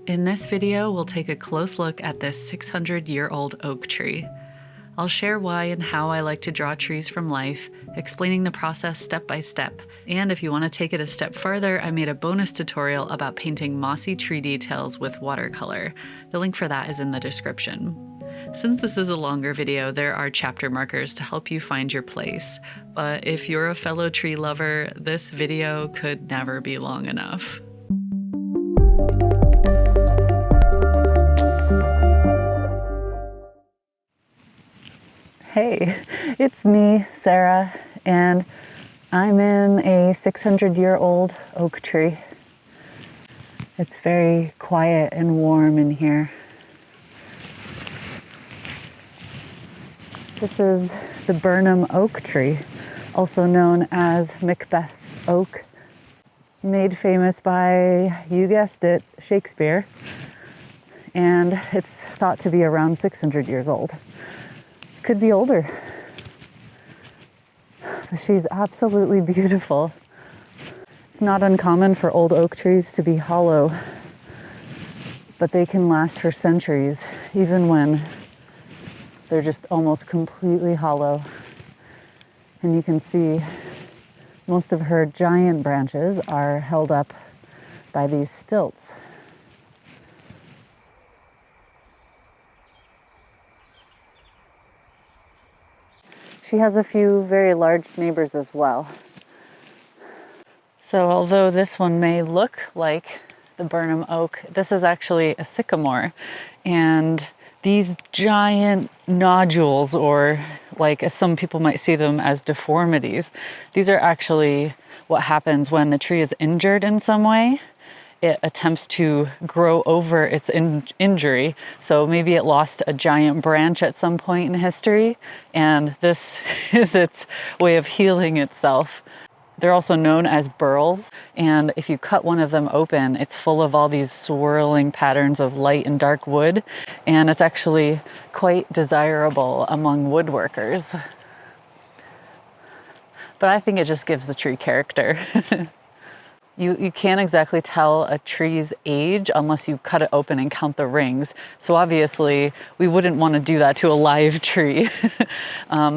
In this video, we'll take a close look at this 600-year-old oak tree. I'll share why and how I like to draw trees from life, explaining the process step by step. And if you want to take it a step further, I made a bonus tutorial about painting mossy tree details with watercolor. The link for that is in the description. Since this is a longer video, there are chapter markers to help you find your place. But if you're a fellow tree lover, this video could never be long enough. Hey, it's me, Sarah, and I'm in a 600-year-old oak tree. It's very quiet and warm in here. This is the Birnam Oak tree, also known as Macbeth's oak, made famous by, you guessed it, Shakespeare, and it's thought to be around 600 years old. Could be older, but she's absolutely beautiful. It's not uncommon for old oak trees to be hollow, but they can last for centuries, even when they're just almost completely hollow. And you can see most of her giant branches are held up by these stilts. She has a few very large neighbors as well. So although this one may look like the Birnam oak, this is actually a sycamore. And these giant nodules, or like as some people might see them as deformities, these are actually what happens when the tree is injured in some way. It attempts to grow over its injury. So maybe it lost a giant branch at some point in history, and this is its way of healing itself. They're also known as burls, and if you cut one of them open, it's full of all these swirling patterns of light and dark wood, and it's actually quite desirable among woodworkers. But I think it just gives the tree character. You can't exactly tell a tree's age unless you cut it open and count the rings. So obviously we wouldn't want to do that to a live tree.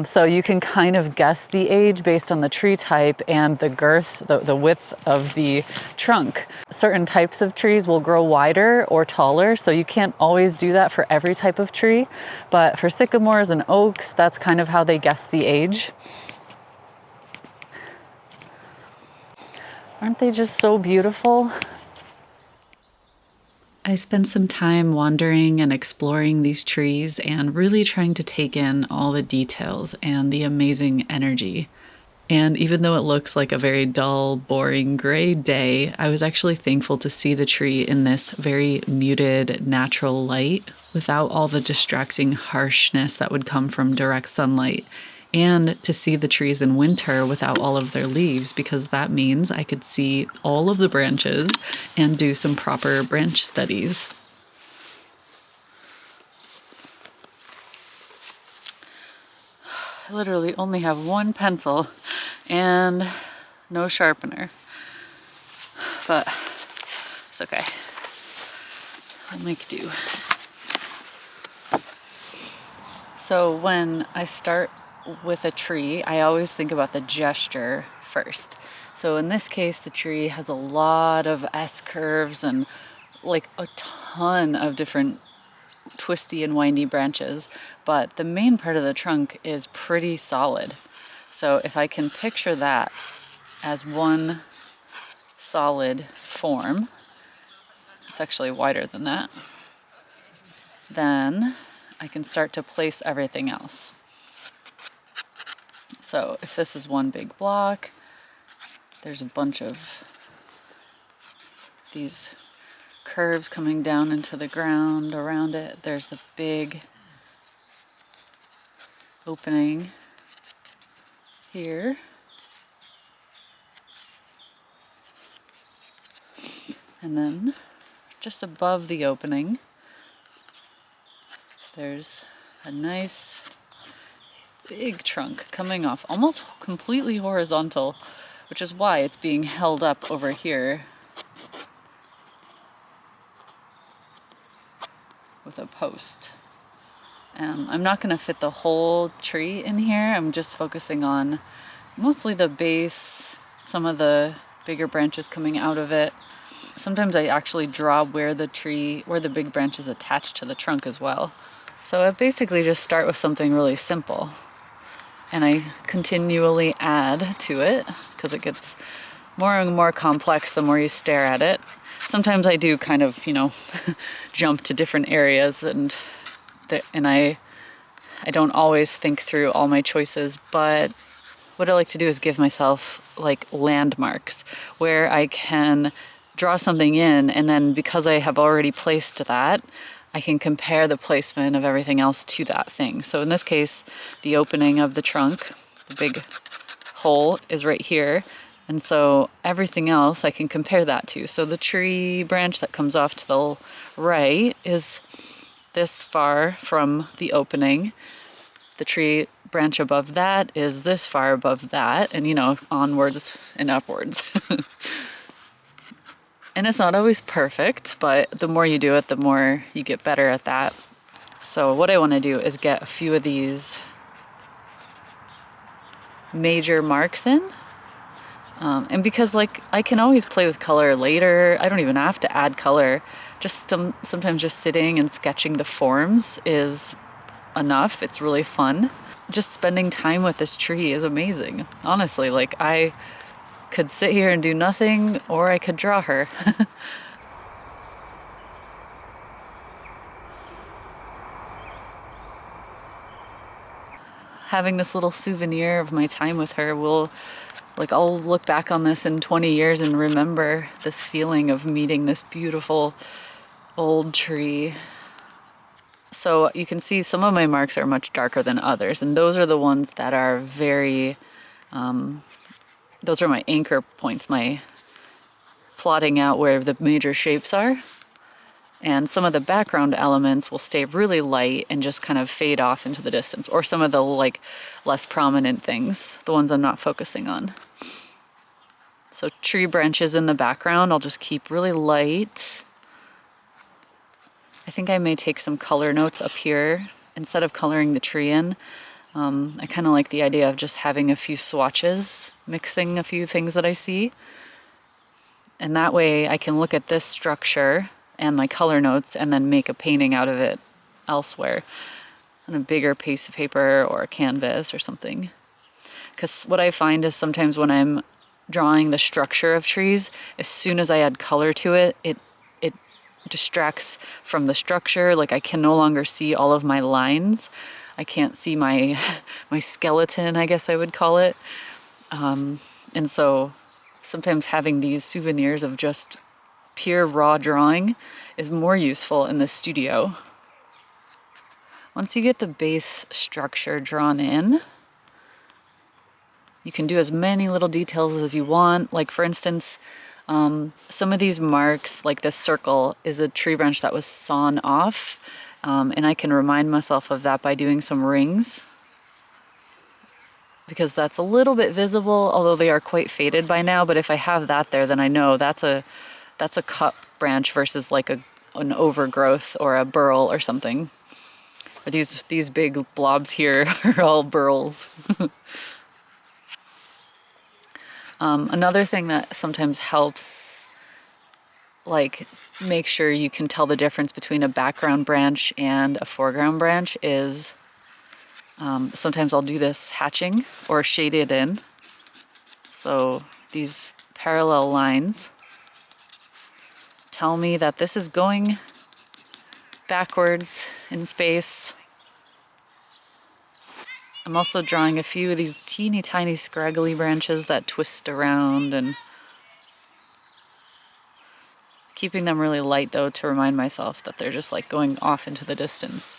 So you can kind of guess the age based on the tree type and the girth, the width of the trunk. Certain types of trees will grow wider or taller, so you can't always do that for every type of tree. But for sycamores and oaks, that's kind of how they guess the age. Aren't they just so beautiful? I spent some time wandering and exploring these trees and really trying to take in all the details and the amazing energy. And even though it looks like a very dull, boring, gray day, I was actually thankful to see the tree in this very muted, natural light without all the distracting harshness that would come from direct sunlight. And to see the trees in winter without all of their leaves, because that means I could see all of the branches and do some proper branch studies. I literally only have one pencil and no sharpener, but it's okay. I'll make do. So when I start with a tree, I always think about the gesture first. So in this case, the tree has a lot of S-curves and like a ton of different twisty and windy branches, but the main part of the trunk is pretty solid. So if I can picture that as one solid form, it's actually wider than that, then I can start to place everything else. So if this is one big block, there's a bunch of these curves coming down into the ground around it. There's a big opening here. And then just above the opening, there's a nice big trunk coming off, almost completely horizontal, which is why it's being held up over here with a post. I'm not going to fit the whole tree in here. I'm just focusing on mostly the base, some of the bigger branches coming out of it. Sometimes I actually draw where the big branch is attached to the trunk as well. So I basically just start with something really simple, and I continually add to it because it gets more and more complex the more you stare at it. Sometimes I do kind of, jump to different areas, and I don't always think through all my choices, but what I like to do is give myself like landmarks where I can draw something in, and then because I have already placed that, I can compare the placement of everything else to that thing. So in this case, the opening of the trunk, the big hole, is right here. And so everything else I can compare that to. So the tree branch that comes off to the right is this far from the opening. The tree branch above that is this far above that, and onwards and upwards. And it's not always perfect, but the more you do it, the more you get better at that. So what I want to do is get a few of these major marks in. And because I can always play with color later, I don't even have to add color. Just sometimes just sitting and sketching the forms is enough. It's really fun. Just spending time with this tree is amazing. Honestly, I could sit here and do nothing, or I could draw her. Having this little souvenir of my time with her I'll look back on this in 20 years and remember this feeling of meeting this beautiful old tree. So you can see some of my marks are much darker than others, and those are the ones that are those are my anchor points, my plotting out where the major shapes are. And some of the background elements will stay really light and just kind of fade off into the distance, or some of the less prominent things, the ones I'm not focusing on. So tree branches in the background, I'll just keep really light. I think I may take some color notes up here instead of coloring the tree in. I kind of like the idea of just having a few swatches, mixing a few things that I see. And that way I can look at this structure and my color notes and then make a painting out of it elsewhere on a bigger piece of paper or a canvas or something. Because what I find is sometimes when I'm drawing the structure of trees, as soon as I add color to it, it distracts from the structure. I can no longer see all of my lines. I can't see my skeleton, I guess I would call it. And so sometimes having these souvenirs of just pure raw drawing is more useful in the studio. Once you get the base structure drawn in, you can do as many little details as you want. For instance, some of these marks, like this circle, is a tree branch that was sawn off. And I can remind myself of that by doing some rings, because that's a little bit visible, although they are quite faded by now. But if I have that there, then I know that's a cut branch versus an overgrowth or a burl or something. Or these big blobs here are all burls. Another thing that sometimes helps, make sure you can tell the difference between a background branch and a foreground branch is sometimes I'll do this hatching or shaded in. So these parallel lines tell me that this is going backwards in space. I'm also drawing a few of these teeny tiny scraggly branches that twist around, and keeping them really light though to remind myself that they're just going off into the distance.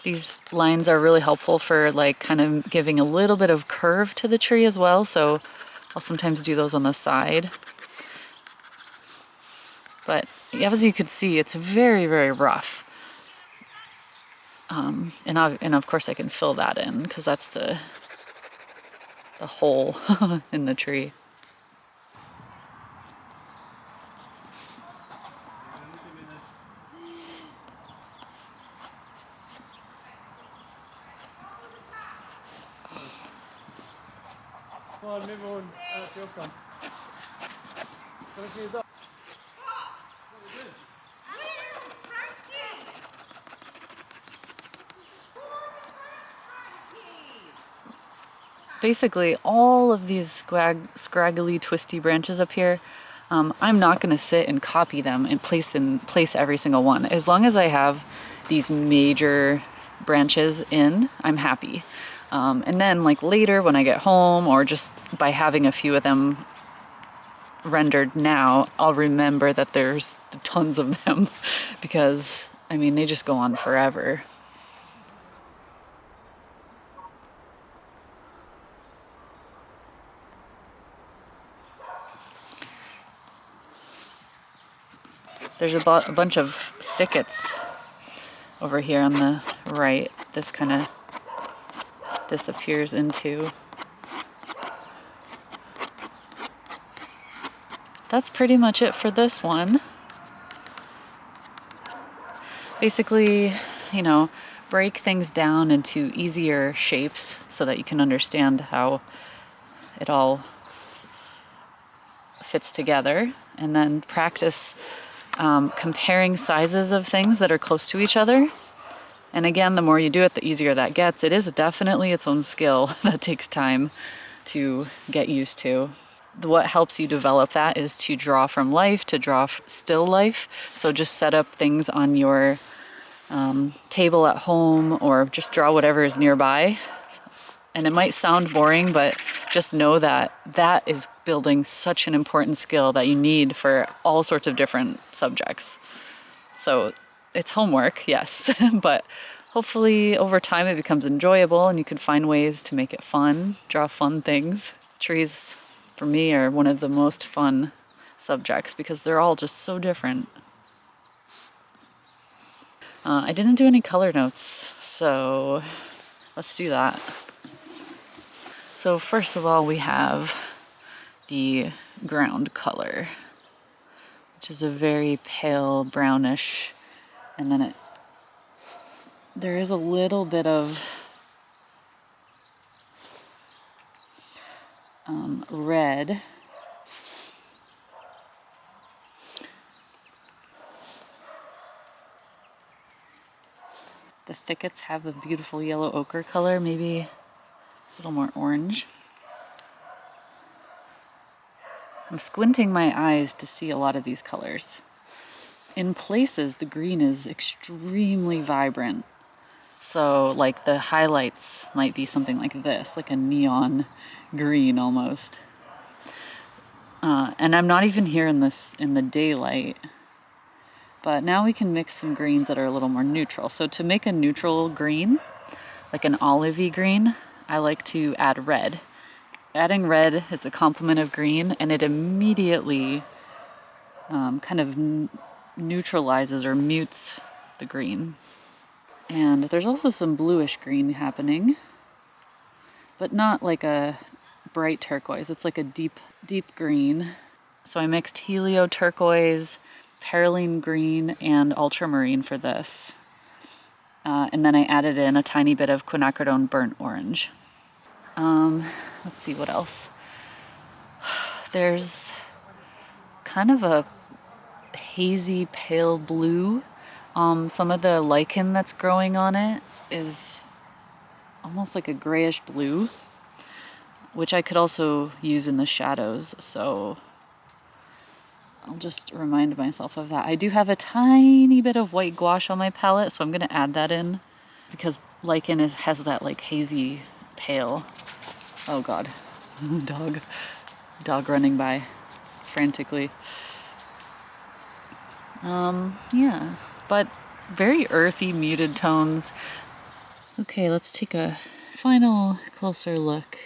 These lines are really helpful for kind of giving a little bit of curve to the tree as well, so I'll sometimes do those on the side. But as you could see, it's very, very rough. And of course I can fill that in because that's the hole in the tree. Basically, all of these scraggly, twisty branches up here, I'm not going to sit and copy them and place every single one. As long as I have these major branches in, I'm happy. And then like later when I get home, or just by having a few of them rendered now, I'll remember that there's tons of them because I mean they just go on forever. There's a bunch of thickets over here on the right. This kind of disappears into. That's pretty much it for this one. Basically, you know, break things down into easier shapes so that you can understand how it all fits together, and then practice comparing sizes of things that are close to each other. And again, the more you do it, the easier that gets. It is definitely its own skill that takes time to get used to. What helps you develop that is to draw from life, to draw still life. So just set up things on your table at home, or just draw whatever is nearby. And it might sound boring, but just know that that is building such an important skill that you need for all sorts of different subjects. So it's homework, yes, but hopefully over time it becomes enjoyable and you can find ways to make it fun, draw fun things. Trees, for me, are one of the most fun subjects because they're all just so different. I didn't do any color notes, so let's do that. So first of all, we have the ground color, which is a very pale brownish, and then there is a little bit of red. The thickets have a beautiful yellow ochre color, maybe a little more orange. I'm squinting my eyes to see a lot of these colors. In places, the green is extremely vibrant. So like the highlights might be something like this, like a neon green almost. And I'm not even here in the daylight. But now we can mix some greens that are a little more neutral. So to make a neutral green, like an olivey green, I like to add red. Adding red is a complement of green, and it immediately kind of neutralizes or mutes the green. And there's also some bluish green happening, but not like a bright turquoise. It's like a deep, deep green. So I mixed helio turquoise, perylene green, and ultramarine for this. And then I added in a tiny bit of quinacridone burnt orange. Let's see what else. There's kind of a hazy pale blue. Some of the lichen that's growing on it is almost like a grayish blue, which I could also use in the shadows. So I'll just remind myself of that. I do have a tiny bit of white gouache on my palette, so I'm going to add that in because lichen has that like hazy pale. Oh God, dog running by frantically. Yeah, but very earthy, muted tones. Okay, let's take a final closer look.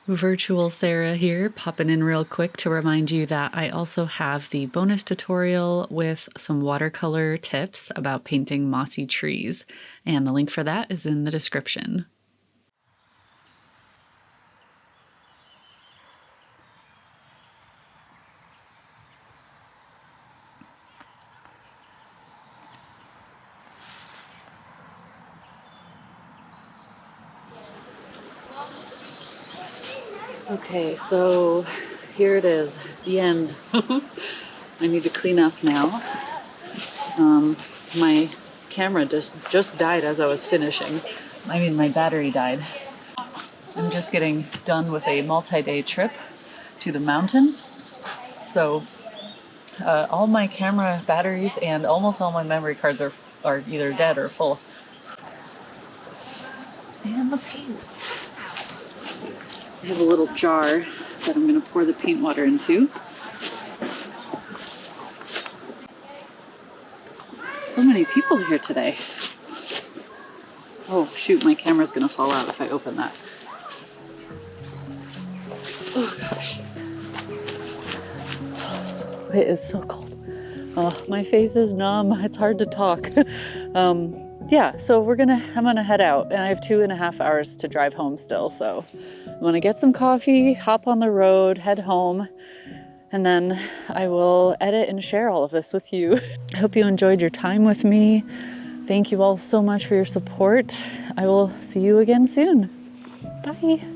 Virtual Sarah here, popping in real quick to remind you that I also have the bonus tutorial with some watercolor tips about painting mossy trees, and the link for that is in the description. Okay, so here it is, the end. I need to clean up now. My camera just died as I was finishing. I mean, my battery died. I'm just getting done with a multi-day trip to the mountains. So all my camera batteries and almost all my memory cards are either dead or full. And the paints. I have a little jar that I'm going to pour the paint water into. So many people here today. Oh shoot, my camera's going to fall out if I open that. Oh gosh. It is so cold. Oh, my face is numb. It's hard to talk. Yeah, so I'm gonna head out, and I have 2.5 hours to drive home still. So I'm gonna get some coffee, hop on the road, head home, and then I will edit and share all of this with you. I hope you enjoyed your time with me. Thank you all so much for your support. I will see you again soon. Bye.